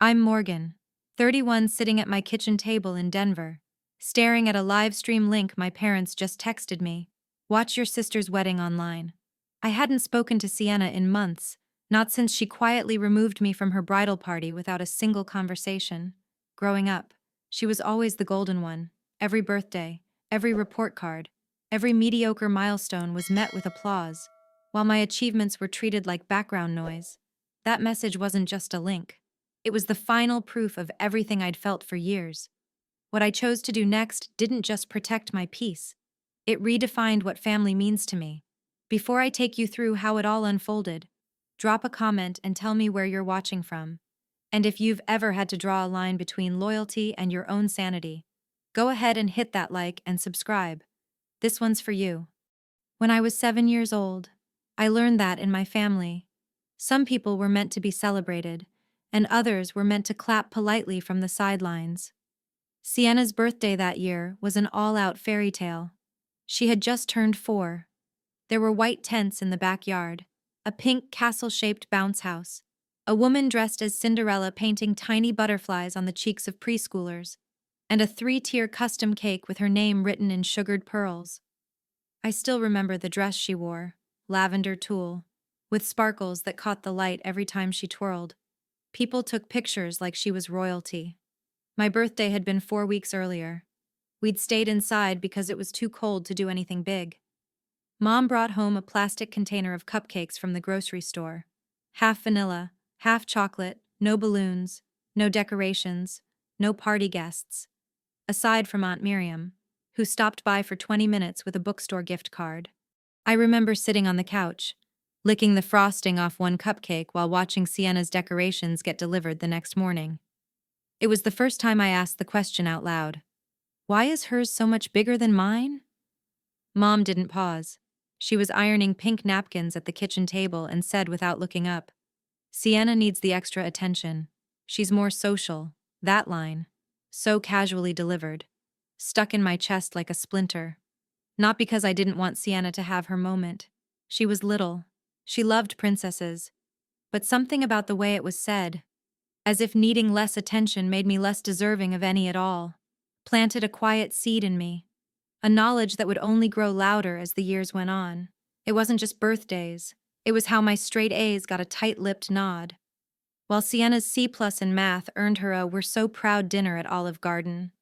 I'm Morgan, 31, sitting at my kitchen table in Denver, staring at a live stream link my parents just texted me. Watch your sister's wedding online. I hadn't spoken to Sienna in months, not since she quietly removed me from her bridal party without a single conversation. Growing up, she was always the golden one. Every birthday, every report card, every mediocre milestone was met with applause, while my achievements were treated like background noise. That message wasn't just a link. It was the final proof of everything I'd felt for years. What I chose to do next didn't just protect my peace. It redefined what family means to me. Before I take you through how it all unfolded, drop a comment and tell me where you're watching from. And if you've ever had to draw a line between loyalty and your own sanity, go ahead and hit that like and subscribe. This one's for you. When I was 7 years old, I learned that in my family, some people were meant to be celebrated, and others were meant to clap politely from the sidelines. Sienna's birthday that year was an all-out fairy tale. She had just turned 4. There were white tents in the backyard, a pink castle-shaped bounce house, a woman dressed as Cinderella painting tiny butterflies on the cheeks of preschoolers, and a 3-tier custom cake with her name written in sugared pearls. I still remember the dress she wore, lavender tulle, with sparkles that caught the light every time she twirled. People took pictures like she was royalty. My birthday had been 4 weeks earlier. We'd stayed inside because it was too cold to do anything big. Mom brought home a plastic container of cupcakes from the grocery store. Half vanilla, half chocolate, no balloons, no decorations, no party guests. Aside from Aunt Miriam, who stopped by for 20 minutes with a bookstore gift card. I remember sitting on the couch, licking the frosting off one cupcake while watching Sienna's decorations get delivered the next morning. It was the first time I asked the question out loud. Why is hers so much bigger than mine? Mom didn't pause. She was ironing pink napkins at the kitchen table and said without looking up, Sienna needs the extra attention. She's more social. That line, so casually delivered, stuck in my chest like a splinter. Not because I didn't want Sienna to have her moment. She was little. She loved princesses. But something about the way it was said, as if needing less attention made me less deserving of any at all, planted a quiet seed in me, a knowledge that would only grow louder as the years went on. It wasn't just birthdays. It was how my straight A's got a tight-lipped nod, while Sienna's C+ in math earned her a "we're so proud" dinner at Olive Garden.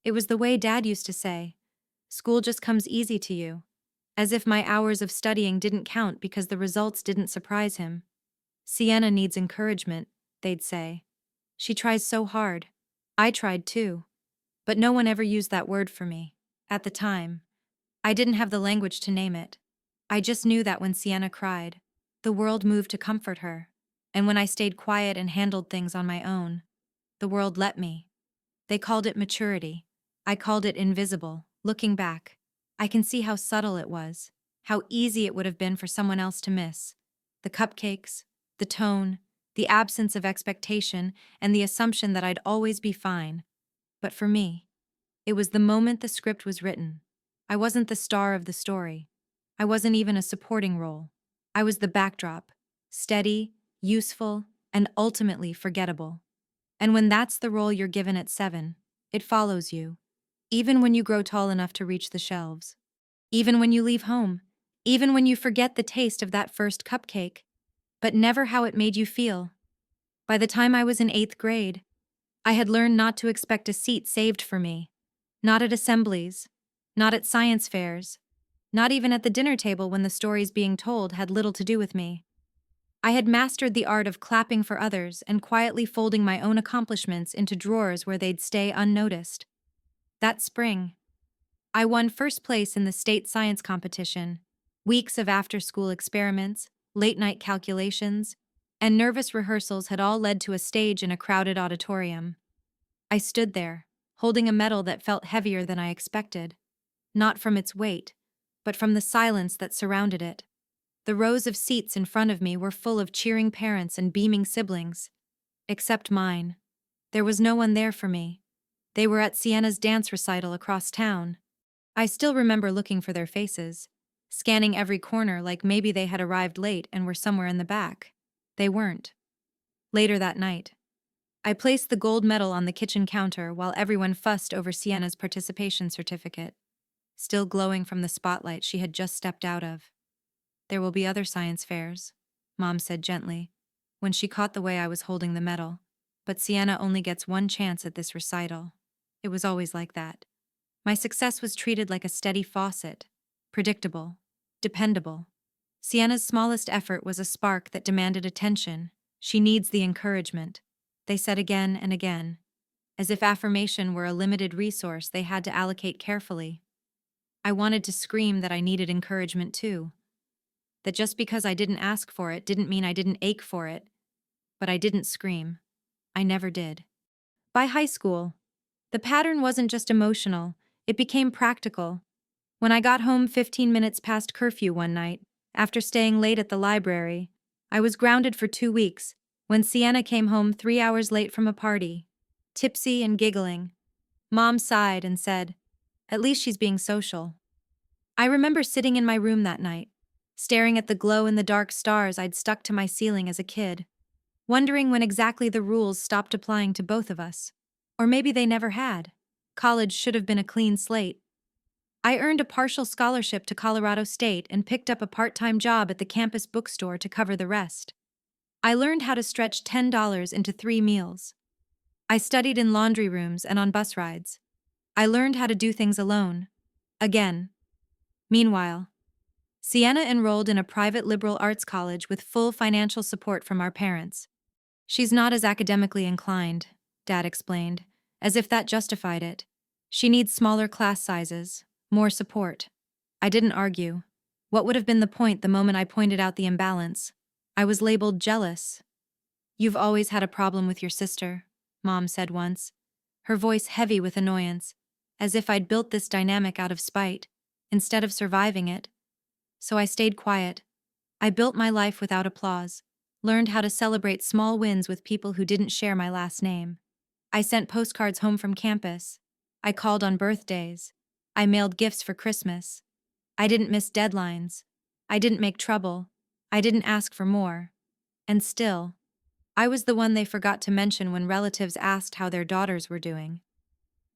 It was the way Dad used to say, school just comes easy to you, as if my hours of studying didn't count because the results didn't surprise him. Sienna needs encouragement, they'd say. She tries so hard. I tried too. But no one ever used that word for me. At the time, I didn't have the language to name it. I just knew that when Sienna cried, the world moved to comfort her. And when I stayed quiet and handled things on my own, the world let me. They called it maturity. I called it invisible. Looking back, I can see how subtle it was, how easy it would have been for someone else to miss. The cupcakes, the tone, the absence of expectation, and the assumption that I'd always be fine. But for me, it was the moment the script was written. I wasn't the star of the story. I wasn't even a supporting role. I was the backdrop, steady, useful, and ultimately forgettable. And when that's the role you're given at 7, it follows you. Even when you grow tall enough to reach the shelves. Even when you leave home. Even when you forget the taste of that first cupcake. But never how it made you feel. By the time I was in 8th grade, I had learned not to expect a seat saved for me. Not at assemblies. Not at science fairs. Not even at the dinner table when the stories being told had little to do with me. I had mastered the art of clapping for others and quietly folding my own accomplishments into drawers where they'd stay unnoticed. That spring, I won first place in the state science competition. Weeks of after-school experiments, late-night calculations, and nervous rehearsals had all led to a stage in a crowded auditorium. I stood there, holding a medal that felt heavier than I expected, not from its weight, but from the silence that surrounded it. The rows of seats in front of me were full of cheering parents and beaming siblings. Except mine. There was no one there for me. They were at Sienna's dance recital across town. I still remember looking for their faces, scanning every corner like maybe they had arrived late and were somewhere in the back. They weren't. Later that night, I placed the gold medal on the kitchen counter while everyone fussed over Sienna's participation certificate, still glowing from the spotlight she had just stepped out of. There will be other science fairs, Mom said gently, when she caught the way I was holding the medal. But Sienna only gets one chance at this recital. It was always like that. My success was treated like a steady faucet, predictable, dependable. Sienna's smallest effort was a spark that demanded attention. She needs the encouragement, they said again and again, as if affirmation were a limited resource they had to allocate carefully. I wanted to scream that I needed encouragement too, that just because I didn't ask for it didn't mean I didn't ache for it, but I didn't scream. I never did. By high school, the pattern wasn't just emotional, it became practical. When I got home 15 minutes past curfew one night, after staying late at the library, I was grounded for 2 weeks when Sienna came home 3 hours late from a party. Tipsy and giggling, Mom sighed and said, "At least she's being social." I remember sitting in my room that night, staring at the glow-in-the-dark stars I'd stuck to my ceiling as a kid, wondering when exactly the rules stopped applying to both of us. Or maybe they never had. College should have been a clean slate. I earned a partial scholarship to Colorado State and picked up a part-time job at the campus bookstore to cover the rest. I learned how to stretch $10 into 3 meals. I studied in laundry rooms and on bus rides. I learned how to do things alone. Again. Meanwhile, Sienna enrolled in a private liberal arts college with full financial support from our parents. "She's not as academically inclined," Dad explained, as if that justified it. "She needs smaller class sizes, more support." I didn't argue. What would have been the point the moment I pointed out the imbalance? I was labeled jealous. "You've always had a problem with your sister," Mom said once, her voice heavy with annoyance, as if I'd built this dynamic out of spite, instead of surviving it. So I stayed quiet. I built my life without applause, learned how to celebrate small wins with people who didn't share my last name. I sent postcards home from campus. I called on birthdays. I mailed gifts for Christmas. I didn't miss deadlines. I didn't make trouble. I didn't ask for more. And still, I was the one they forgot to mention when relatives asked how their daughters were doing.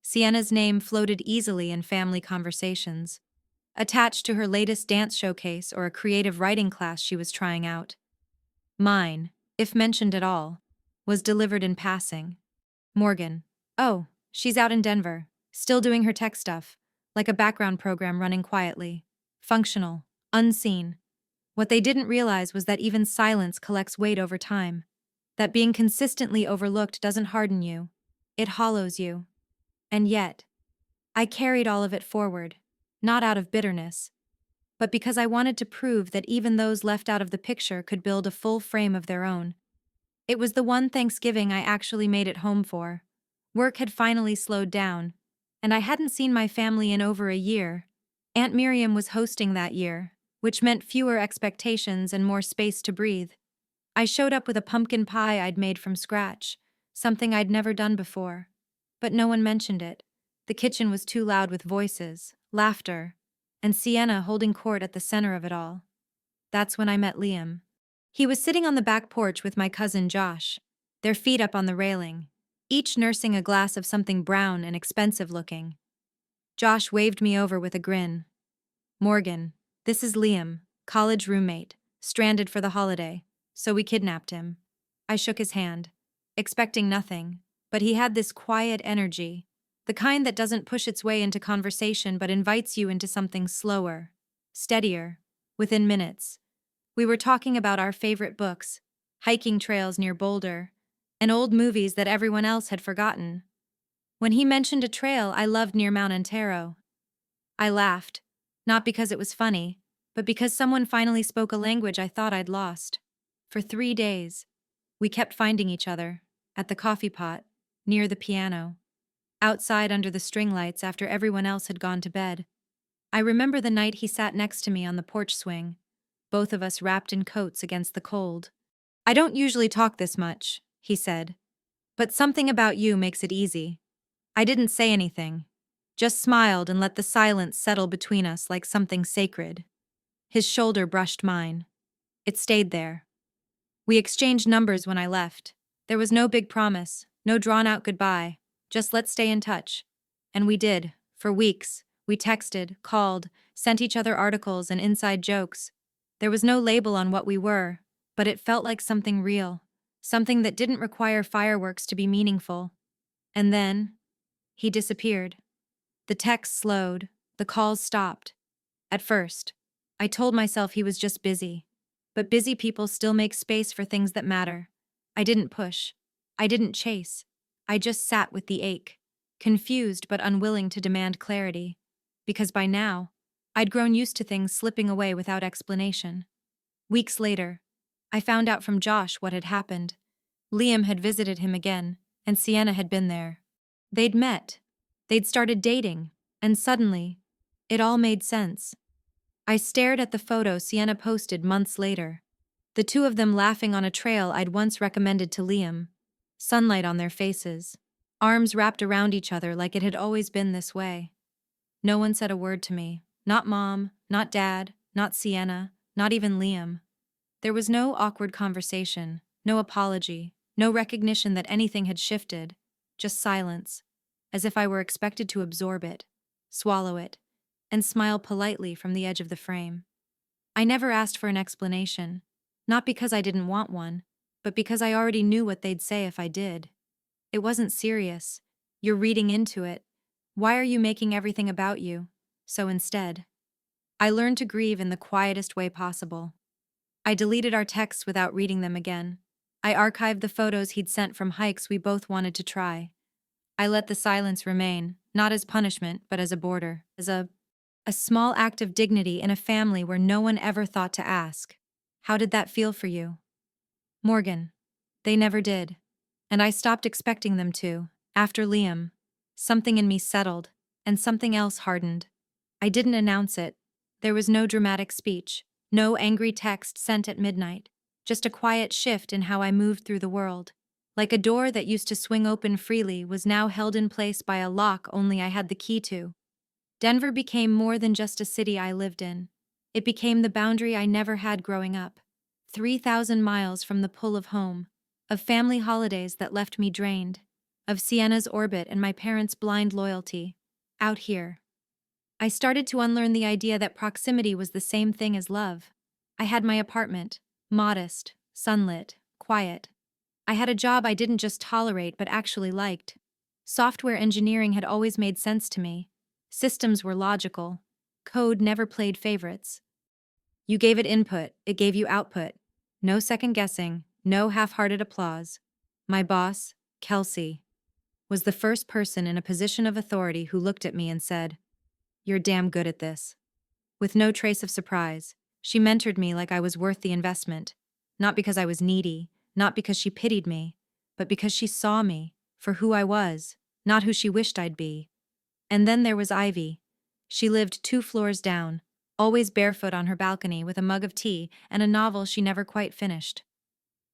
Sienna's name floated easily in family conversations, attached to her latest dance showcase or a creative writing class she was trying out. Mine, if mentioned at all, was delivered in passing. "Morgan. Oh, she's out in Denver, still doing her tech stuff, like a background program running quietly. Functional, unseen." What they didn't realize was that even silence collects weight over time. That being consistently overlooked doesn't harden you. It hollows you. And yet, I carried all of it forward, not out of bitterness, but because I wanted to prove that even those left out of the picture could build a full frame of their own. It was the one Thanksgiving I actually made it home for. Work had finally slowed down, and I hadn't seen my family in over a year. Aunt Miriam was hosting that year, which meant fewer expectations and more space to breathe. I showed up with a pumpkin pie I'd made from scratch, something I'd never done before. But no one mentioned it. The kitchen was too loud with voices, laughter, and Sienna holding court at the center of it all. That's when I met Liam. He was sitting on the back porch with my cousin Josh, their feet up on the railing, each nursing a glass of something brown and expensive looking. Josh waved me over with a grin. "Morgan, this is Liam, college roommate, stranded for the holiday, so we kidnapped him." I shook his hand, expecting nothing, but he had this quiet energy, the kind that doesn't push its way into conversation but invites you into something slower, steadier, within minutes. We were talking about our favorite books, hiking trails near Boulder, and old movies that everyone else had forgotten. When he mentioned a trail I loved near Mount Antero, I laughed, not because it was funny, but because someone finally spoke a language I thought I'd lost. For 3 days, we kept finding each other, at the coffee pot, near the piano, outside under the string lights after everyone else had gone to bed. I remember the night he sat next to me on the porch swing, both of us wrapped in coats against the cold. "I don't usually talk this much," he said, "but something about you makes it easy." I didn't say anything, just smiled and let the silence settle between us like something sacred. His shoulder brushed mine. It stayed there. We exchanged numbers when I left. There was no big promise, No drawn-out goodbye, just let's stay in touch. And we did, for weeks. We texted, called, sent each other articles and inside jokes. There was no label on what we were, but it felt like something real, something that didn't require fireworks to be meaningful. And then, he disappeared. The texts slowed, the calls stopped. At first, I told myself he was just busy. But busy people still make space for things that matter. I didn't push. I didn't chase. I just sat with the ache, confused but unwilling to demand clarity. Because by now, I'd grown used to things slipping away without explanation. Weeks later, I found out from Josh what had happened. Liam had visited him again, and Sienna had been there. They'd met. They'd started dating, and suddenly, it all made sense. I stared at the photo Sienna posted months later. The two of them laughing on a trail I'd once recommended to Liam. Sunlight on their faces. Arms wrapped around each other like it had always been this way. No one said a word to me. Not Mom, not Dad, not Sienna, not even Liam. There was no awkward conversation, no apology, no recognition that anything had shifted. Just silence, as if I were expected to absorb it, swallow it, and smile politely from the edge of the frame. I never asked for an explanation, not because I didn't want one, but because I already knew what they'd say if I did. It wasn't serious. You're reading into it. Why are you making everything about you? So instead, I learned to grieve in the quietest way possible. I deleted our texts without reading them again. I archived the photos he'd sent from hikes we both wanted to try. I let the silence remain, not as punishment, but as a border, as a small act of dignity in a family where no one ever thought to ask. How did that feel for you? Morgan. They never did. And I stopped expecting them to. After Liam, something in me settled, and something else hardened. I didn't announce it. There was no dramatic speech, no angry text sent at midnight, just a quiet shift in how I moved through the world. Like a door that used to swing open freely was now held in place by a lock only I had the key to. Denver became more than just a city I lived in. It became the boundary I never had growing up. 3,000 miles from the pull of home, of family holidays that left me drained, of Sienna's orbit and my parents' blind loyalty. Out here, I started to unlearn the idea that proximity was the same thing as love. I had my apartment, modest, sunlit, quiet. I had a job I didn't just tolerate but actually liked. Software engineering had always made sense to me. Systems were logical. Code never played favorites. You gave it input, it gave you output. No second guessing, no half-hearted applause. My boss, Kelsey, was the first person in a position of authority who looked at me and said, "You're damn good at this." With no trace of surprise, she mentored me like I was worth the investment. Not because I was needy, not because she pitied me, but because she saw me for who I was, not who she wished I'd be. And then there was Ivy. She lived 2 floors down, always barefoot on her balcony with a mug of tea and a novel she never quite finished.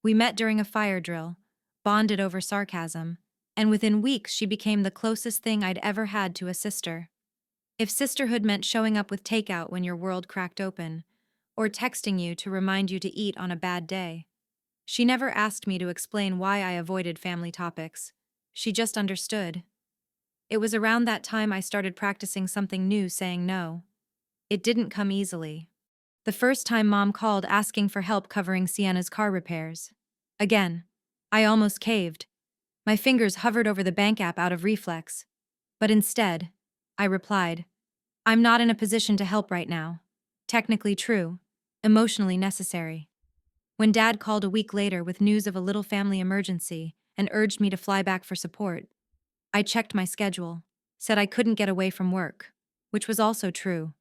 We met during a fire drill, bonded over sarcasm, and within weeks she became the closest thing I'd ever had to a sister. If sisterhood meant showing up with takeout when your world cracked open, or texting you to remind you to eat on a bad day. She never asked me to explain why I avoided family topics. She just understood. It was around that time I started practicing something new, saying no. It didn't come easily. The first time Mom called asking for help covering Sienna's car repairs. Again, I almost caved. My fingers hovered over the bank app out of reflex. But instead, I replied, "I'm not in a position to help right now." Technically true, emotionally necessary. When Dad called a week later with news of a little family emergency and urged me to fly back for support, I checked my schedule, said I couldn't get away from work, which was also true.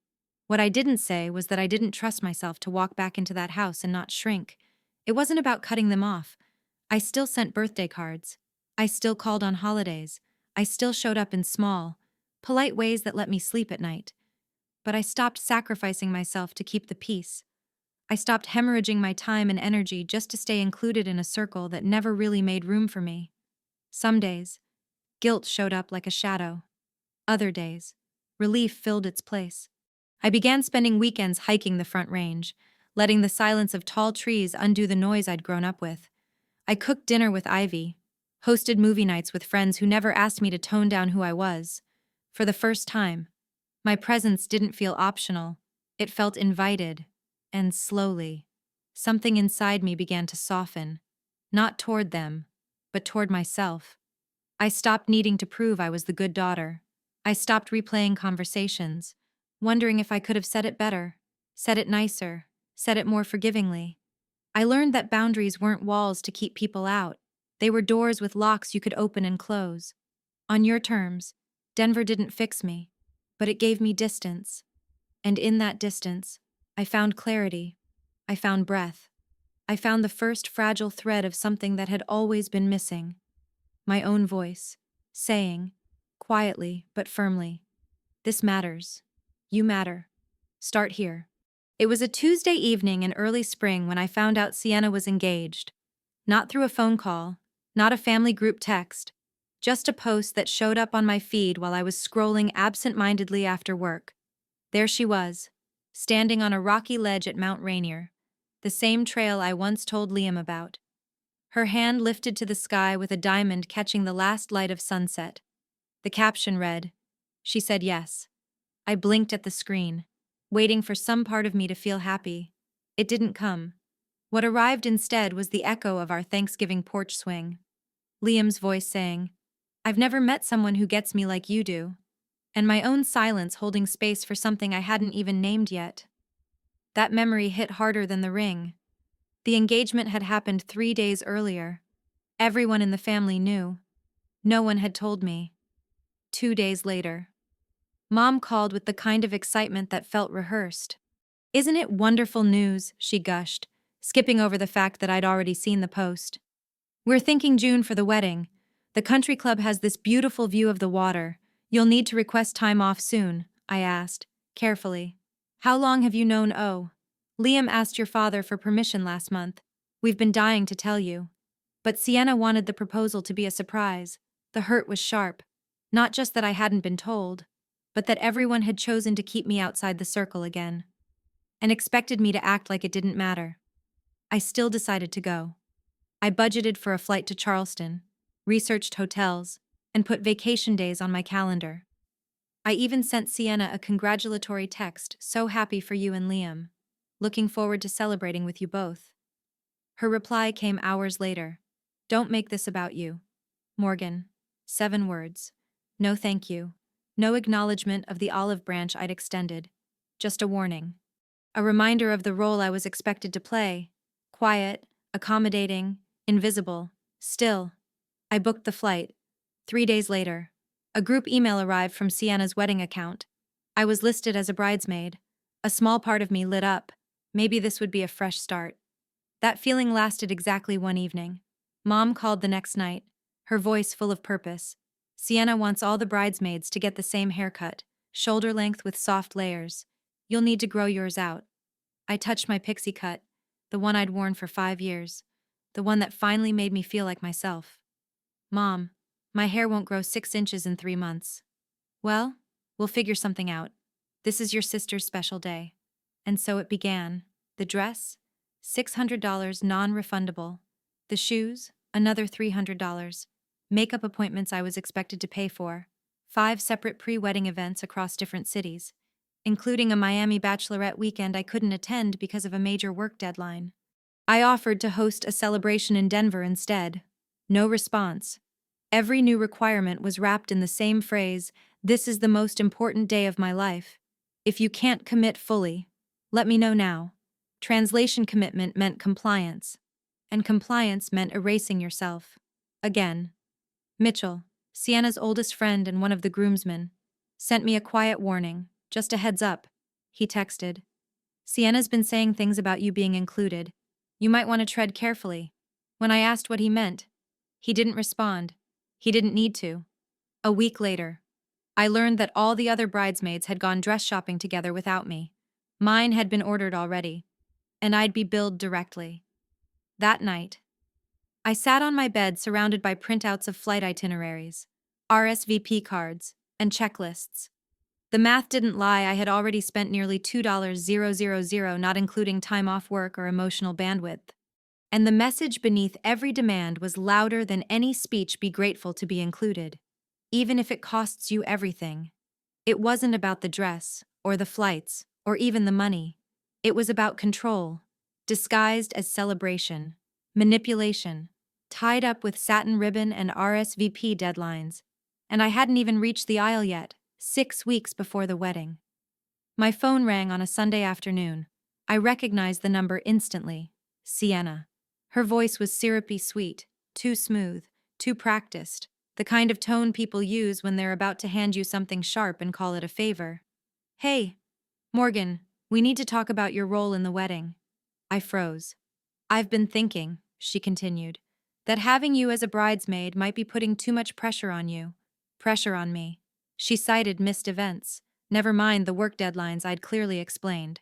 What I didn't say was that I didn't trust myself to walk back into that house and not shrink. It wasn't about cutting them off. I still sent birthday cards. I still called on holidays. I still showed up in small, polite ways that let me sleep at night. But I stopped sacrificing myself to keep the peace. I stopped hemorrhaging my time and energy just to stay included in a circle that never really made room for me. Some days, guilt showed up like a shadow. Other days, relief filled its place. I began spending weekends hiking the Front Range, letting the silence of tall trees undo the noise I'd grown up with. I cooked dinner with Ivy, hosted movie nights with friends who never asked me to tone down who I was. For the first time, my presence didn't feel optional, it felt invited. And slowly, something inside me began to soften, not toward them, but toward myself. I stopped needing to prove I was the good daughter. I stopped replaying conversations, wondering if I could have said it better, said it nicer, said it more forgivingly. I learned that boundaries weren't walls to keep people out. They were doors with locks you could open and close. On your terms, Denver didn't fix me, but it gave me distance. And in that distance, I found clarity. I found breath. I found the first fragile thread of something that had always been missing. My own voice, saying, quietly but firmly, "This matters. You matter. Start here." It was a Tuesday evening in early spring when I found out Sienna was engaged. Not through a phone call, not a family group text, just a post that showed up on my feed while I was scrolling absent-mindedly after work. There she was, standing on a rocky ledge at Mount Rainier, the same trail I once told Liam about. Her hand lifted to the sky with a diamond catching the last light of sunset. The caption read, "She said yes." I blinked at the screen, waiting for some part of me to feel happy. It didn't come. What arrived instead was the echo of our Thanksgiving porch swing. Liam's voice saying, "I've never met someone who gets me like you do." And my own silence holding space for something I hadn't even named yet. That memory hit harder than the ring. The engagement had happened 3 days earlier. Everyone in the family knew. No one had told me. 2 days later, Mom called with the kind of excitement that felt rehearsed. "Isn't it wonderful news?" she gushed, skipping over the fact that I'd already seen the post. "We're thinking June for the wedding. The country club has this beautiful view of the water. You'll need to request time off soon," I asked, carefully. "How long have you known O?" "Liam asked your father for permission last month. We've been dying to tell you." But Sienna wanted the proposal to be a surprise. The hurt was sharp. Not just that I hadn't been told, but that everyone had chosen to keep me outside the circle again. And expected me to act like it didn't matter. I still decided to go. I budgeted for a flight to Charleston, researched hotels, and put vacation days on my calendar. I even sent Sienna a congratulatory text, "So happy for you and Liam. Looking forward to celebrating with you both." Her reply came hours later. "Don't make this about you. Morgan." 7 words. No thank you. No acknowledgement of the olive branch I'd extended. Just a warning. A reminder of the role I was expected to play. Quiet, accommodating, invisible. Still. I booked the flight. 3 days later, a group email arrived from Sienna's wedding account. I was listed as a bridesmaid. A small part of me lit up. Maybe this would be a fresh start. That feeling lasted exactly 1 evening. Mom called the next night, her voice full of purpose. "Sienna wants all the bridesmaids to get the same haircut, shoulder length with soft layers. You'll need to grow yours out." I touched my pixie cut, the one I'd worn for 5 years, the one that finally made me feel like myself. "Mom, my hair won't grow 6 inches in 3 months." "Well, we'll figure something out. This is your sister's special day." And so it began. The dress, $600 non-refundable. The shoes, another $300. Makeup appointments I was expected to pay for. 5 separate pre-wedding events across different cities, including a Miami bachelorette weekend I couldn't attend because of a major work deadline. I offered to host a celebration in Denver instead. No response. Every new requirement was wrapped in the same phrase, "This is the most important day of my life. If you can't commit fully, let me know now." Translation: commitment meant compliance, and compliance meant erasing yourself. Again. Mitchell, Sienna's oldest friend and one of the groomsmen, sent me a quiet warning, "Just a heads up," he texted. "Sienna's been saying things about you being included. You might want to tread carefully." When I asked what he meant, he didn't respond. He didn't need to. A week later, I learned that all the other bridesmaids had gone dress shopping together without me. Mine had been ordered already, and I'd be billed directly. That night, I sat on my bed surrounded by printouts of flight itineraries, RSVP cards, and checklists. The math didn't lie. I had already spent nearly $2,000, not including time off work or emotional bandwidth. And the message beneath every demand was louder than any speech: be grateful to be included, even if it costs you everything. It wasn't about the dress, or the flights, or even the money. It was about control, disguised as celebration, manipulation, tied up with satin ribbon and RSVP deadlines. And I hadn't even reached the aisle yet, 6 weeks before the wedding. My phone rang on a Sunday afternoon. I recognized the number instantly: Sienna. Her voice was syrupy sweet, too smooth, too practiced, the kind of tone people use when they're about to hand you something sharp and call it a favor. "Hey, Morgan, we need to talk about your role in the wedding." I froze. "I've been thinking," she continued, "that having you as a bridesmaid might be putting too much pressure on you." Pressure on me. She cited missed events, never mind the work deadlines I'd clearly explained.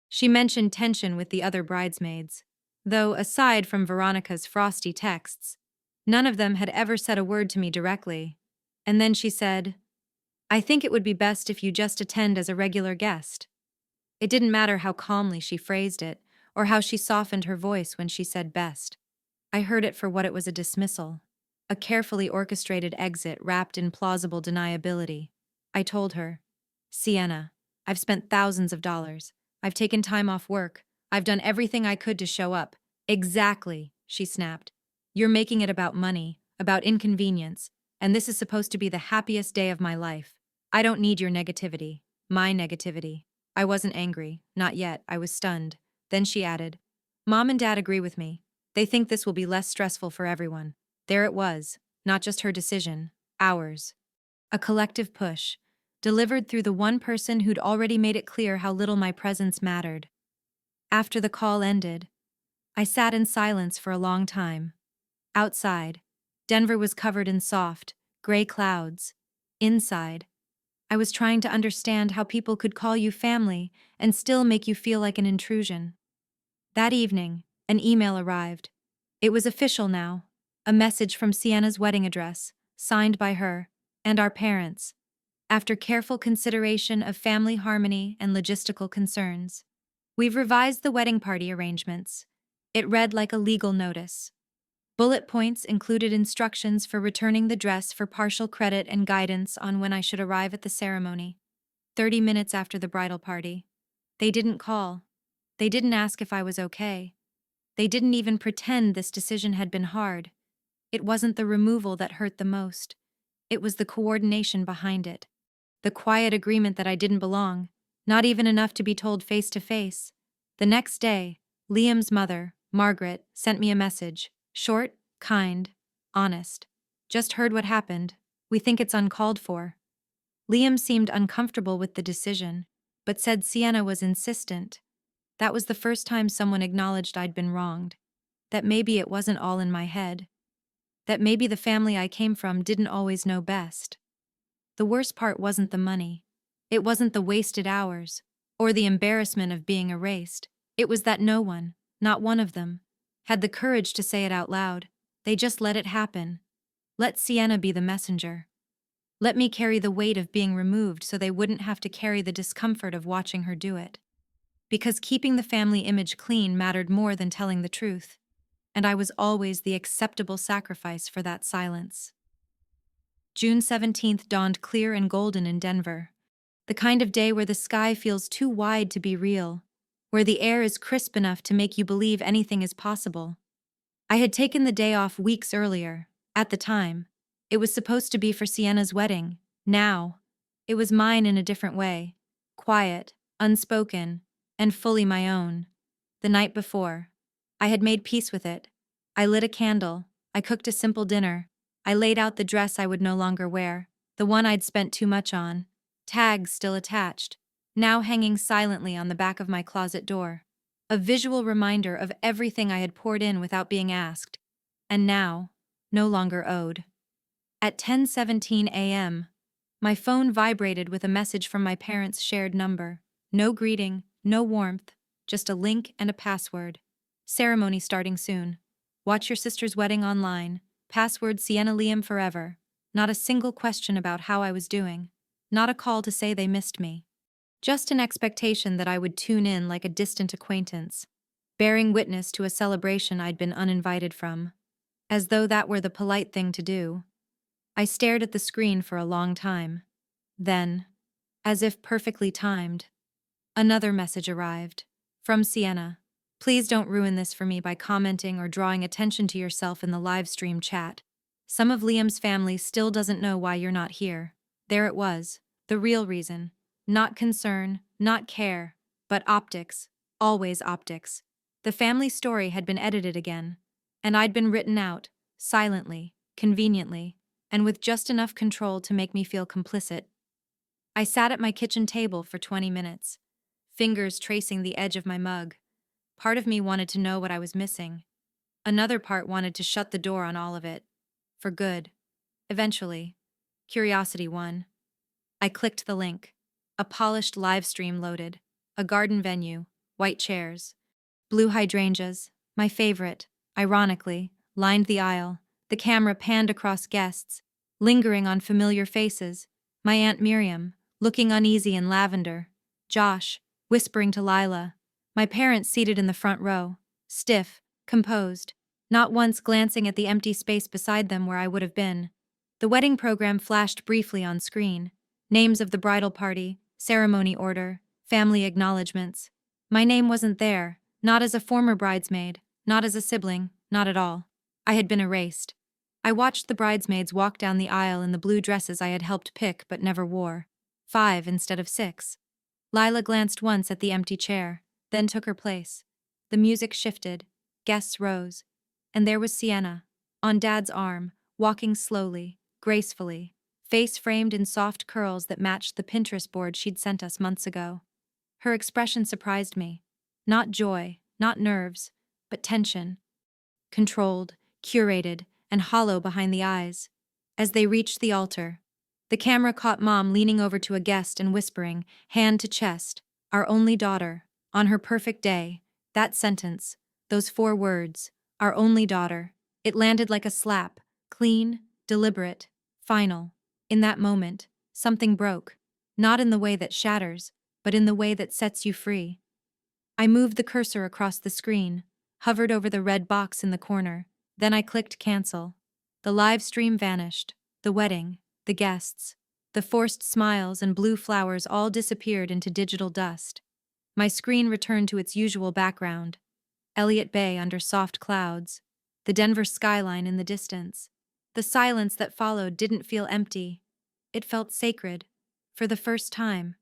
She mentioned tension with the other bridesmaids, though, aside from Veronica's frosty texts, none of them had ever said a word to me directly. And then she said, "I think it would be best if you just attend as a regular guest." It didn't matter how calmly she phrased it, or how she softened her voice when she said best. I heard it for what it was: a dismissal. A carefully orchestrated exit wrapped in plausible deniability. I told her, "Sienna, I've spent thousands of dollars. I've taken time off work. I've done everything I could to show up." "Exactly," she snapped. "You're making it about money, about inconvenience, and this is supposed to be the happiest day of my life. I don't need your negativity, my negativity." I wasn't angry, not yet. I was stunned. Then she added, "Mom and Dad agree with me. They think this will be less stressful for everyone." There it was, not just her decision, ours. A collective push, delivered through the one person who'd already made it clear how little my presence mattered. After the call ended, I sat in silence for a long time. Outside, Denver was covered in soft, gray clouds. Inside, I was trying to understand how people could call you family and still make you feel like an intrusion. That evening, an email arrived. It was official now. A message from Sienna's wedding address, signed by her and our parents, after careful consideration of family harmony and logistical concerns. "We've revised the wedding party arrangements." It read like a legal notice. Bullet points included instructions for returning the dress for partial credit and guidance on when I should arrive at the ceremony. 30 minutes after the bridal party. They didn't call. They didn't ask if I was okay. They didn't even pretend this decision had been hard. It wasn't the removal that hurt the most. It was the coordination behind it. The quiet agreement that I didn't belong, not even enough to be told face to face. The next day, Liam's mother, Margaret, sent me a message. Short, kind, honest. "Just heard what happened. We think it's uncalled for." Liam seemed uncomfortable with the decision, but said Sienna was insistent. That was the first time someone acknowledged I'd been wronged. That maybe it wasn't all in my head. That maybe the family I came from didn't always know best. The worst part wasn't the money. It wasn't the wasted hours, or the embarrassment of being erased. It was that no one, not one of them, had the courage to say it out loud. They just let it happen. Let Sienna be the messenger. Let me carry the weight of being removed so they wouldn't have to carry the discomfort of watching her do it. Because keeping the family image clean mattered more than telling the truth. And I was always the acceptable sacrifice for that silence. June 17th dawned clear and golden in Denver. The kind of day where the sky feels too wide to be real, where the air is crisp enough to make you believe anything is possible. I had taken the day off weeks earlier. At the time, it was supposed to be for Sienna's wedding. Now, it was mine in a different way. Quiet, unspoken, and fully my own. The night before, I had made peace with it. I lit a candle. I cooked a simple dinner. I laid out the dress I would no longer wear, the one I'd spent too much on. Tags still attached, now hanging silently on the back of my closet door. A visual reminder of everything I had poured in without being asked, and now, no longer owed. At 10:17 a.m., my phone vibrated with a message from my parents' shared number. No greeting, no warmth, just a link and a password. "Ceremony starting soon. Watch your sister's wedding online. Password Sienna Liam forever." Not a single question about how I was doing. Not a call to say they missed me. Just an expectation that I would tune in like a distant acquaintance. bearing witness to a celebration I'd been uninvited from, as though that were the polite thing to do. I stared at the screen for a long time. Then, as if perfectly timed, another message arrived. From Sienna. Please don't ruin this for me by commenting or drawing attention to yourself in the live stream chat. Some of Liam's family still doesn't know why you're not here. There it was. The real reason. Not concern, not care, but optics. Always optics. The family story had been edited again, and I'd been written out, silently, conveniently, and with just enough control to make me feel complicit. I sat at my kitchen table for 20 minutes, fingers tracing the edge of my mug. Part of me wanted to know what I was missing. Another part wanted to shut the door on all of it. For good. Eventually, curiosity won. I clicked the link. A polished live stream loaded. A garden venue, white chairs. Blue hydrangeas, my favorite, ironically, lined the aisle. The camera panned across guests, lingering on familiar faces. My Aunt Miriam, looking uneasy in lavender. Josh, whispering to Lila. My parents seated in the front row, stiff, composed, not once glancing at the empty space beside them where I would have been. The wedding program flashed briefly on screen. Names of the bridal party, ceremony order, family acknowledgements. My name wasn't there, not as a former bridesmaid, not as a sibling, not at all. I had been erased. I watched the bridesmaids walk down the aisle in the blue dresses I had helped pick but never wore. 5 instead of 6. Lila glanced once at the empty chair, then took her place. The music shifted, guests rose, and there was Sienna, on Dad's arm, walking slowly, gracefully, face framed in soft curls that matched the Pinterest board she'd sent us months ago. Her expression surprised me. Not joy, not nerves, but tension. Controlled, curated, and hollow behind the eyes. As they reached the altar, the camera caught Mom leaning over to a guest and whispering, hand to chest, "Our only daughter, on her perfect day." That sentence, those 4 words, "our only daughter," it landed like a slap, clean, deliberate, final. In that moment, something broke, not in the way that shatters, but in the way that sets you free. I moved the cursor across the screen, hovered over the red box in the corner, then I clicked cancel. The live stream vanished, the wedding, the guests, the forced smiles and blue flowers all disappeared into digital dust. My screen returned to its usual background, Elliott Bay under soft clouds, the Denver skyline in the distance. The silence that followed didn't feel empty. It felt sacred. For the first time,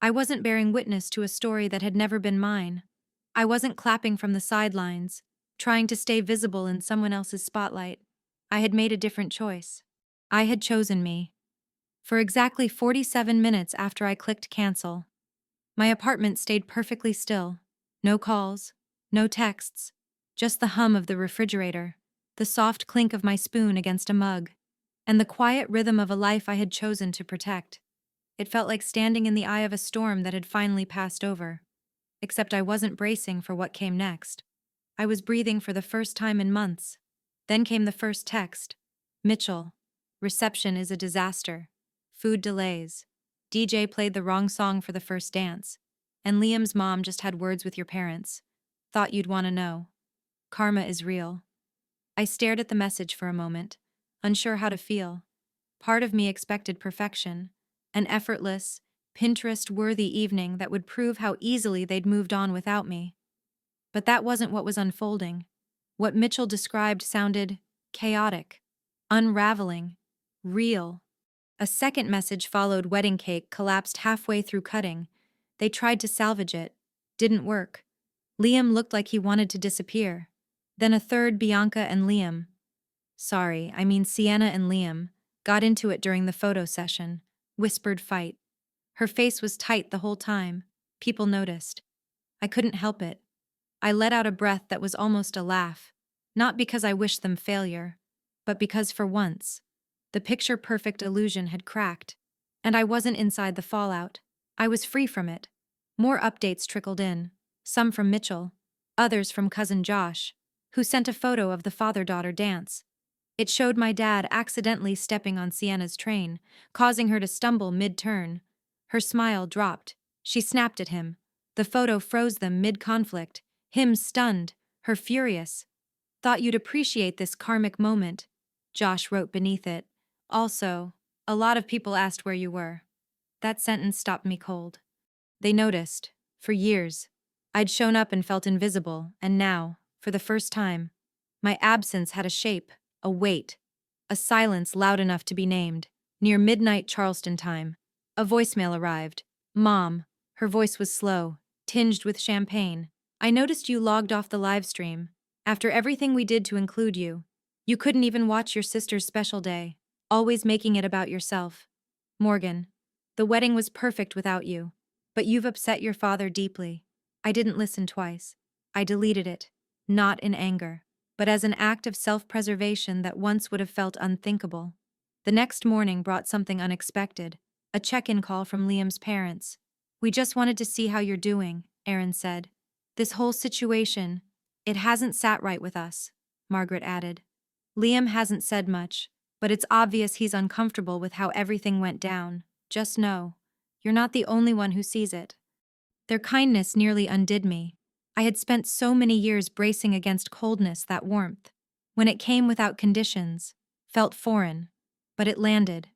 I wasn't bearing witness to a story that had never been mine. I wasn't clapping from the sidelines, trying to stay visible in someone else's spotlight. I had made a different choice. I had chosen me. For exactly 47 minutes after I clicked cancel, my apartment stayed perfectly still. No calls, no texts, just the hum of the refrigerator, the soft clink of my spoon against a mug, and the quiet rhythm of a life I had chosen to protect. It felt like standing in the eye of a storm that had finally passed over. Except I wasn't bracing for what came next. I was breathing for the first time in months. Then came the first text. Mitchell. Reception is a disaster. Food delays. DJ played the wrong song for the first dance. And Liam's mom just had words with your parents. Thought you'd want to know. Karma is real. I stared at the message for a moment, unsure how to feel. Part of me expected perfection. An effortless, Pinterest-worthy evening that would prove how easily they'd moved on without me. But that wasn't what was unfolding. What Mitchell described sounded chaotic, unraveling, real. A second message followed. Wedding cake collapsed halfway through cutting. They tried to salvage it. Didn't work. Liam looked like he wanted to disappear. Then a third. Bianca and Liam. Sienna and Liam, got into it during the photo session. Whispered fight. Her face was tight the whole time. People noticed. I couldn't help it. I let out a breath that was almost a laugh. Not because I wished them failure, but because for once, the picture-perfect illusion had cracked, and I wasn't inside the fallout. I was free from it. More updates trickled in, some from Mitchell, others from cousin Josh, who sent a photo of the father-daughter dance. It showed my dad accidentally stepping on Sienna's train, causing her to stumble mid-turn. Her smile dropped. She snapped at him. The photo froze them mid-conflict, Him stunned, her furious. Thought you'd appreciate this karmic moment, Josh wrote beneath it. Also, a lot of people asked where you were. That sentence stopped me cold. They noticed. For years. I'd shown up and felt invisible, and now, for the first time, my absence had a shape, a weight, a silence loud enough to be named. Near midnight Charleston time, a voicemail arrived. Mom. Her voice was slow, tinged with champagne. I noticed you logged off the live stream. After everything we did to include you, you couldn't even watch your sister's special day, always making it about yourself. Morgan. The wedding was perfect without you. But you've upset your father deeply. I didn't listen twice. I deleted it, not in anger, but as an act of self-preservation that once would have felt unthinkable. The next morning brought something unexpected, a check-in call from Liam's parents. We just wanted to see how you're doing, Aaron said. This whole situation, it hasn't sat right with us, Margaret added. Liam hasn't said much, but it's obvious he's uncomfortable with how everything went down. Just know, you're not the only one who sees it. Their kindness nearly undid me. I had spent so many years bracing against coldness, that warmth. When it came without conditions, felt foreign. But it landed,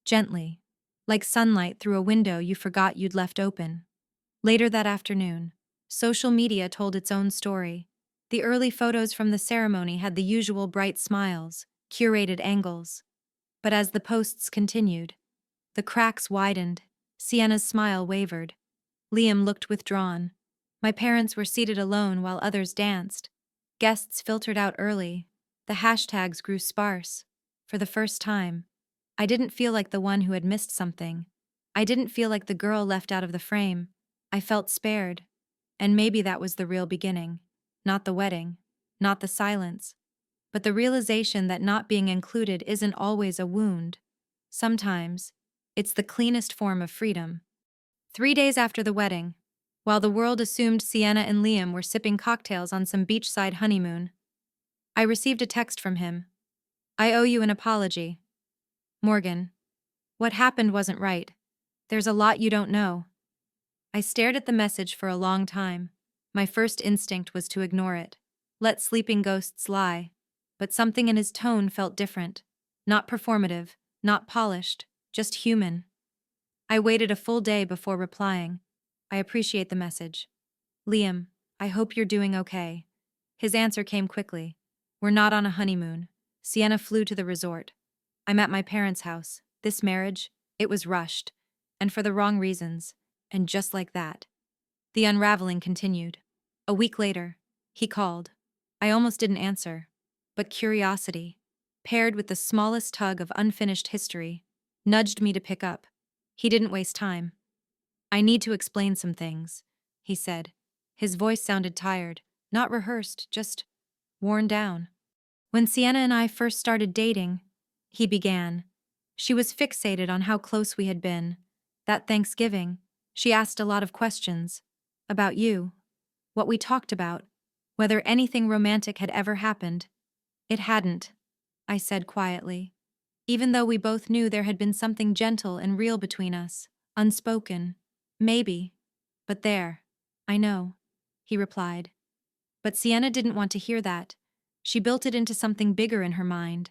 gently, like sunlight through a window you forgot you'd left open. Later that afternoon, social media told its own story. The early photos from the ceremony had the usual bright smiles, curated angles. But as the posts continued, the cracks widened. Sienna's smile wavered. Liam looked withdrawn. My parents were seated alone while others danced. Guests filtered out early. The hashtags grew sparse. For the first time, I didn't feel like the one who had missed something. I didn't feel like the girl left out of the frame. I felt spared. And maybe that was the real beginning. Not the wedding, not the silence, but the realization that not being included isn't always a wound. Sometimes, it's the cleanest form of freedom. 3 days after the wedding, while the world assumed Sienna and Liam were sipping cocktails on some beachside honeymoon, I received a text from him. I owe you an apology. Morgan. What happened wasn't right. There's a lot you don't know. I stared at the message for a long time. My first instinct was to ignore it. Let sleeping ghosts lie. But something in his tone felt different. Not performative, not polished, just human. I waited a full day before replying. I appreciate the message. Liam, I hope you're doing okay. His answer came quickly. We're not on a honeymoon. Sienna flew to the resort. I'm at my parents' house. This marriage, it was rushed. And for the wrong reasons. And just like that. The unraveling continued. A week later, he called. I almost didn't answer. But curiosity, paired with the smallest tug of unfinished history, nudged me to pick up. He didn't waste time. I need to explain some things, he said. His voice sounded tired, not rehearsed, just worn down. When Sienna and I first started dating, he began. She was fixated on how close we had been. That Thanksgiving, she asked a lot of questions. About you. What we talked about. Whether anything romantic had ever happened. It hadn't, I said quietly. Even though we both knew there had been something gentle and real between us. Unspoken. Maybe. But there. I know. He replied. But Sienna didn't want to hear that. She built it into something bigger in her mind.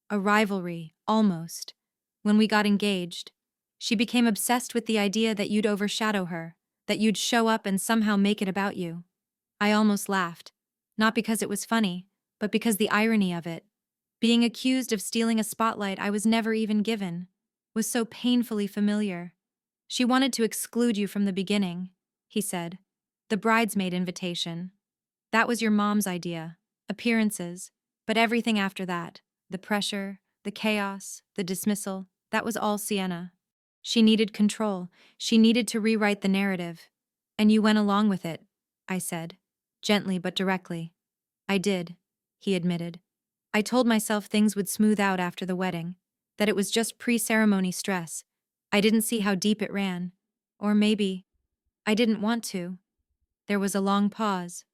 A rivalry, almost. When we got engaged, she became obsessed with the idea that you'd overshadow her, that you'd show up and somehow make it about you. I almost laughed. Not because it was funny, but because the irony of it. Being accused of stealing a spotlight I was never even given was so painfully familiar. She wanted to exclude you from the beginning, he said. The bridesmaid invitation. That was your mom's idea. Appearances. But everything after that, the pressure, the chaos, the dismissal, that was all Sienna. She needed control. She needed to rewrite the narrative. And you went along with it, I said, gently but directly. I did, he admitted. I told myself things would smooth out after the wedding, that it was just pre-ceremony stress. I didn't see how deep it ran. Or maybe, I didn't want to. There was a long pause.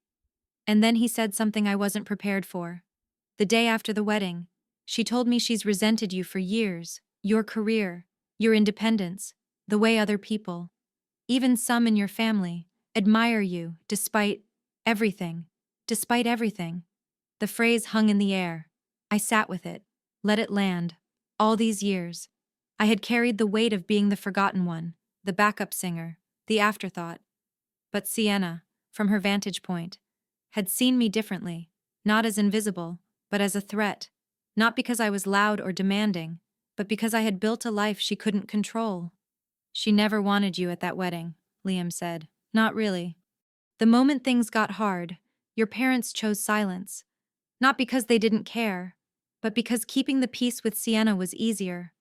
And then he said something I wasn't prepared for. The day after the wedding, she told me she's resented you for years, your career, your independence, the way other people, even some in your family, admire you despite Everything. Despite everything. The phrase hung in the air. I sat with it, let it land. All these years, I had carried the weight of being the forgotten one, the backup singer, the afterthought. But Sienna, from her vantage point, had seen me differently, not as invisible, but as a threat. Not because I was loud or demanding, but because I had built a life she couldn't control. She never wanted you at that wedding, Liam said. Not really. The moment things got hard, your parents chose silence. Not because they didn't care, but because keeping the peace with Sienna was easier.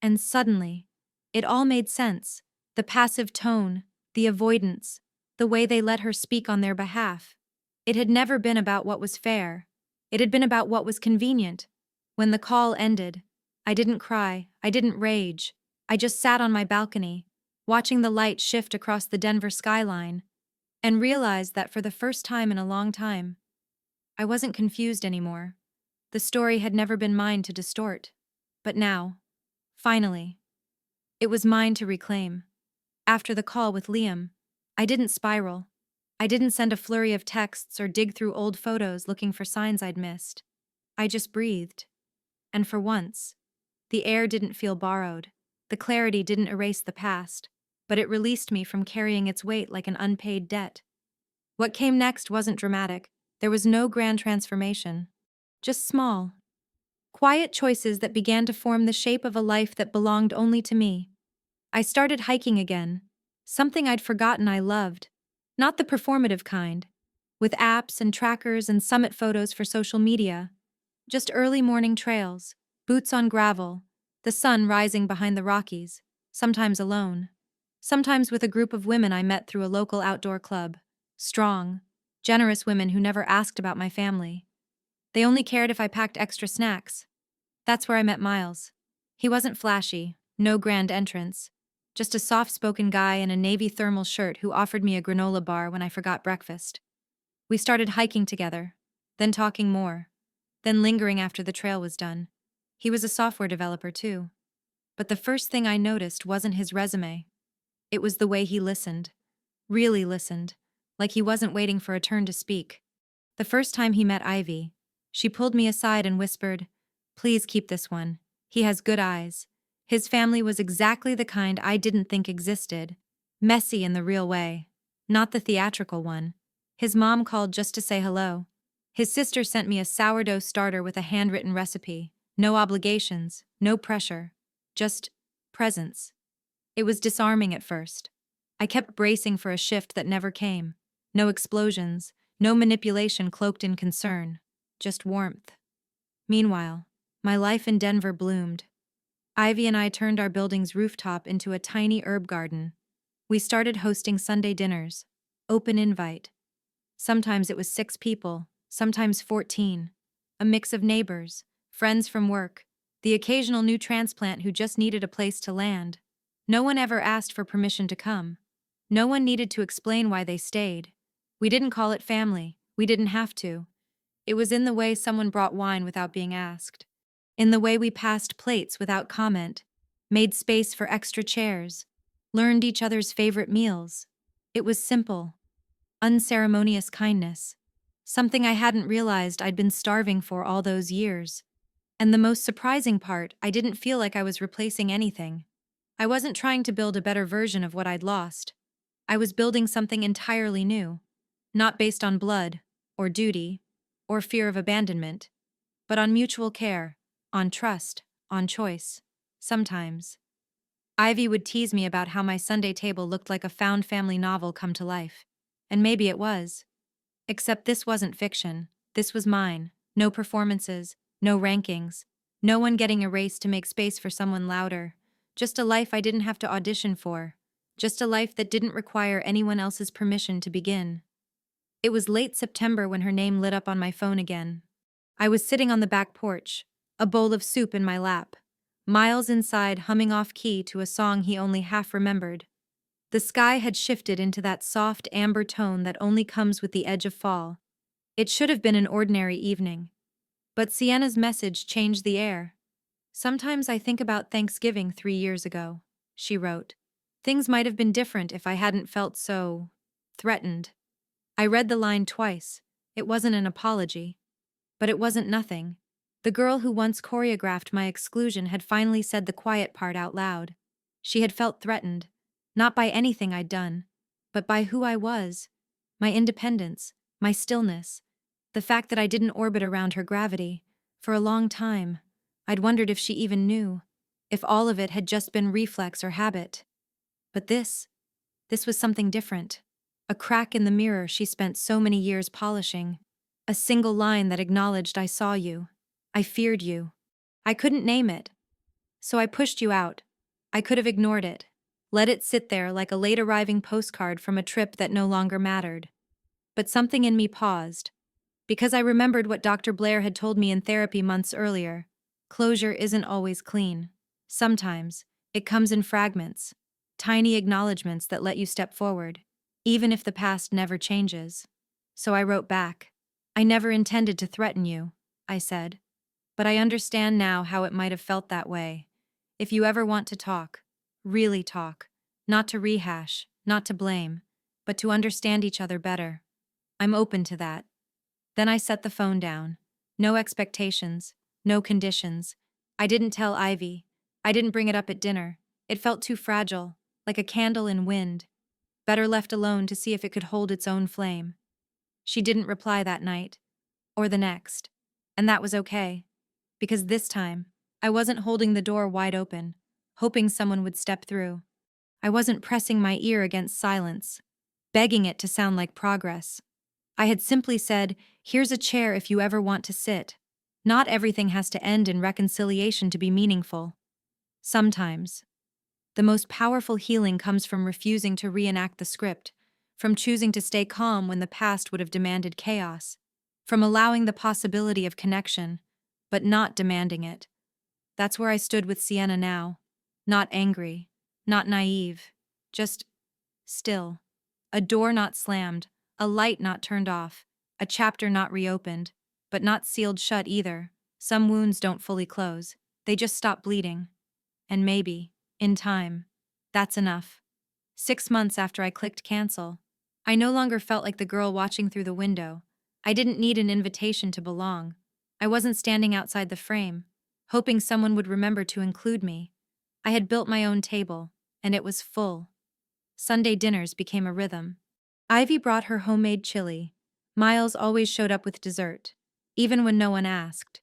And suddenly, it all made sense. The passive tone, the avoidance, the way they let her speak on their behalf. It had never been about what was fair. It had been about what was convenient. When the call ended, I didn't cry, I didn't rage. I just sat on my balcony, watching the light shift across the Denver skyline, and realized that for the first time in a long time, I wasn't confused anymore. The story had never been mine to distort. But now, finally, it was mine to reclaim. After the call with Liam, I didn't spiral. I didn't send a flurry of texts or dig through old photos looking for signs I'd missed. I just breathed. And for once, the air didn't feel borrowed. The clarity didn't erase the past, but it released me from carrying its weight like an unpaid debt. What came next wasn't dramatic. There was no grand transformation. Just small, quiet choices that began to form the shape of a life that belonged only to me. I started hiking again, something I'd forgotten I loved. Not the performative kind, with apps and trackers and summit photos for social media. Just early morning trails, boots on gravel, the sun rising behind the Rockies, sometimes alone. Sometimes with a group of women I met through a local outdoor club. Strong, generous women who never asked about my family. They only cared if I packed extra snacks. That's where I met Miles. He wasn't flashy, no grand entrance. Just a soft-spoken guy in a navy thermal shirt who offered me a granola bar when I forgot breakfast. We started hiking together, then talking more, then lingering after the trail was done. He was a software developer too. But the first thing I noticed wasn't his resume. It was the way he listened. Really listened. Like he wasn't waiting for a turn to speak. The first time he met Ivy, she pulled me aside and whispered, "Please keep this one. He has good eyes." His family was exactly the kind I didn't think existed. Messy in the real way. Not the theatrical one. His mom called just to say hello. His sister sent me a sourdough starter with a handwritten recipe. No obligations, no pressure. Just presence. It was disarming at first. I kept bracing for a shift that never came. No explosions, no manipulation cloaked in concern. Just warmth. Meanwhile, my life in Denver bloomed. Ivy and I turned our building's rooftop into a tiny herb garden. We started hosting Sunday dinners. Open invite. Sometimes it was 6 people, sometimes 14. A mix of neighbors, friends from work, the occasional new transplant who just needed a place to land. No one ever asked for permission to come. No one needed to explain why they stayed. We didn't call it family. We didn't have to. It was in the way someone brought wine without being asked. In the way we passed plates without comment, made space for extra chairs, learned each other's favorite meals. It was simple, unceremonious kindness. Something I hadn't realized I'd been starving for all those years. And the most surprising part, I didn't feel like I was replacing anything. I wasn't trying to build a better version of what I'd lost. I was building something entirely new. Not based on blood, or duty, or fear of abandonment, but on mutual care, on trust, on choice. Sometimes. Ivy would tease me about how my Sunday table looked like a found family novel come to life. And maybe it was. Except this wasn't fiction. This was mine. No performances, no rankings, no one getting erased to make space for someone louder. Just a life I didn't have to audition for. Just a life that didn't require anyone else's permission to begin. It was late September when her name lit up on my phone again. I was sitting on the back porch, a bowl of soup in my lap. Miles inside humming off key to a song he only half remembered. The sky had shifted into that soft amber tone that only comes with the edge of fall. It should have been an ordinary evening. But Sienna's message changed the air. "Sometimes I think about Thanksgiving 3 years ago," she wrote. "Things might have been different if I hadn't felt so threatened." I read the line twice. It wasn't an apology. But it wasn't nothing. The girl who once choreographed my exclusion had finally said the quiet part out loud. She had felt threatened, not by anything I'd done, but by who I was, my independence, my stillness, the fact that I didn't orbit around her gravity. For a long time, I'd wondered if she even knew, if all of it had just been reflex or habit. But this was something different. A crack in the mirror she spent so many years polishing. A single line that acknowledged I saw you. I feared you. I couldn't name it. So I pushed you out. I could have ignored it. Let it sit there like a late-arriving postcard from a trip that no longer mattered. But something in me paused. Because I remembered what Dr. Blair had told me in therapy months earlier. Closure isn't always clean. Sometimes, it comes in fragments. Tiny acknowledgments that let you step forward, even if the past never changes. So I wrote back. I never intended to threaten you, I said. But I understand now how it might have felt that way. If you ever want to talk, really talk, not to rehash, not to blame, but to understand each other better, I'm open to that. Then I set the phone down. No expectations, no conditions. I didn't tell Ivy. I didn't bring it up at dinner. It felt too fragile, like a candle in wind. Better left alone to see if it could hold its own flame. She didn't reply that night, or the next, and that was okay. Because this time, I wasn't holding the door wide open, hoping someone would step through. I wasn't pressing my ear against silence, begging it to sound like progress. I had simply said, here's a chair if you ever want to sit. Not everything has to end in reconciliation to be meaningful. Sometimes. The most powerful healing comes from refusing to reenact the script, from choosing to stay calm when the past would have demanded chaos, from allowing the possibility of connection, but not demanding it. That's where I stood with Sienna now. Not angry, not naive, just still. A door not slammed, a light not turned off, a chapter not reopened, but not sealed shut either. Some wounds don't fully close, they just stop bleeding. And maybe, in time, that's enough. 6 months after I clicked cancel, I no longer felt like the girl watching through the window. I didn't need an invitation to belong. I wasn't standing outside the frame, hoping someone would remember to include me. I had built my own table, and it was full. Sunday dinners became a rhythm. Ivy brought her homemade chili. Miles always showed up with dessert, even when no one asked.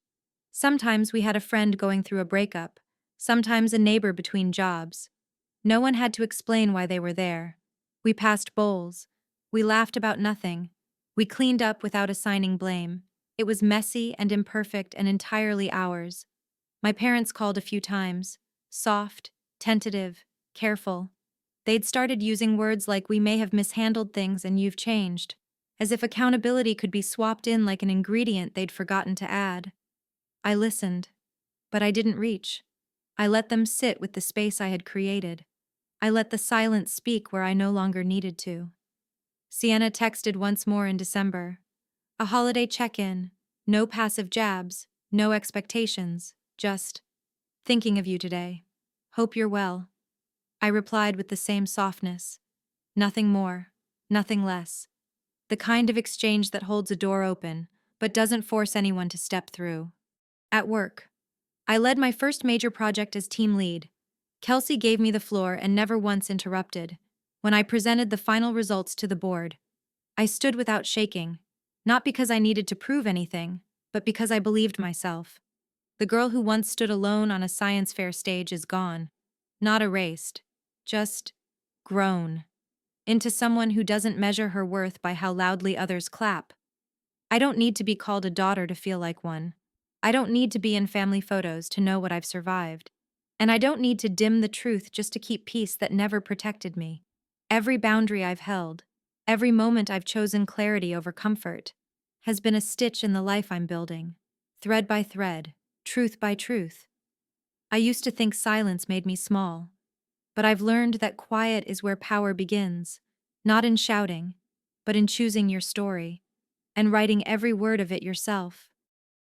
Sometimes we had a friend going through a breakup, sometimes a neighbor between jobs. No one had to explain why they were there. We passed bowls. We laughed about nothing. We cleaned up without assigning blame. It was messy and imperfect and entirely ours. My parents called a few times. Soft, tentative, careful. They'd started using words like we may have mishandled things and you've changed, as if accountability could be swapped in like an ingredient they'd forgotten to add. I listened, but I didn't reach. I let them sit with the space I had created. I let the silence speak where I no longer needed to. Sienna texted once more in December. A holiday check-in, no passive jabs, no expectations, just, thinking of you today. Hope you're well. I replied with the same softness. Nothing more, nothing less. The kind of exchange that holds a door open, but doesn't force anyone to step through. At work, I led my first major project as team lead. Kelsey gave me the floor and never once interrupted. When I presented the final results to the board, I stood without shaking, not because I needed to prove anything, but because I believed myself. The girl who once stood alone on a science fair stage is gone. Not erased, just grown into someone who doesn't measure her worth by how loudly others clap. I don't need to be called a daughter to feel like one. I don't need to be in family photos to know what I've survived. And I don't need to dim the truth just to keep peace that never protected me. Every boundary I've held, every moment I've chosen clarity over comfort, has been a stitch in the life I'm building, thread by thread, truth by truth. I used to think silence made me small, but I've learned that quiet is where power begins, not in shouting, but in choosing your story, and writing every word of it yourself.